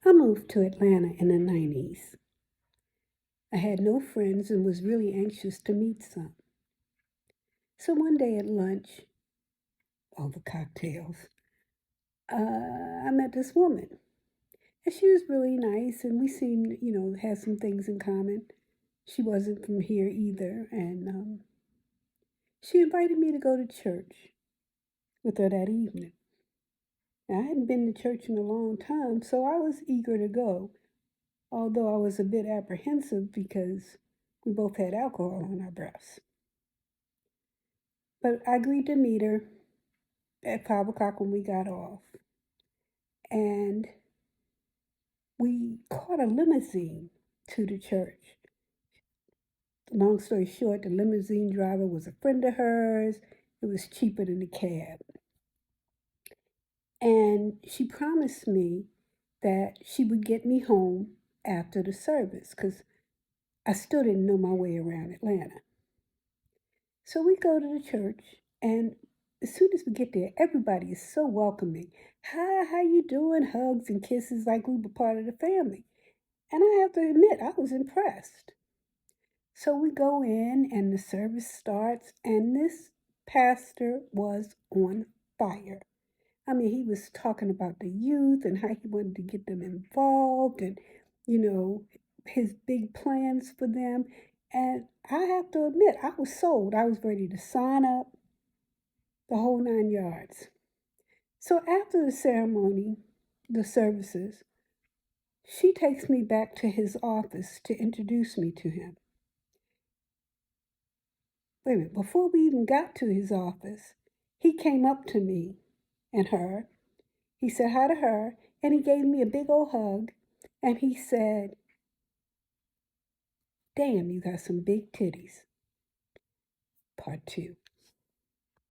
I moved to Atlanta in the 90s. I had no friends and was really anxious to meet some. So one day at lunch, over cocktails, I met this woman. And she was really nice, and we seemed, had some things in common. She wasn't from here either, and she invited me to go to church with her that evening. Now, I hadn't been to church in a long time, so I was eager to go, although I was a bit apprehensive because we both had alcohol on our breaths. But I agreed to meet her at 5 o'clock when we got off. And we caught a limousine to the church. Long story short, the limousine driver was a friend of hers. It was cheaper than the cab. And she promised me that she would get me home after the service because I still didn't know my way around Atlanta. So we go to the church, and as soon as we get there, everybody is so welcoming. Hi, how you doing? Hugs and kisses like we were part of the family. And I have to admit, I was impressed. So we go in, and the service starts, and this pastor was on fire. I mean, he was talking about the youth and how he wanted to get them involved and, you know, his big plans for them. And I have to admit, I was sold. I was ready to sign up, the whole 9 yards. So after the ceremony, the services, she takes me back to his office to introduce me to him. Wait a minute, before we even got to his office, he came up to me and her. He said hi to her, and he gave me a big old hug, and he said, "Damn, you got some big titties." Part 2.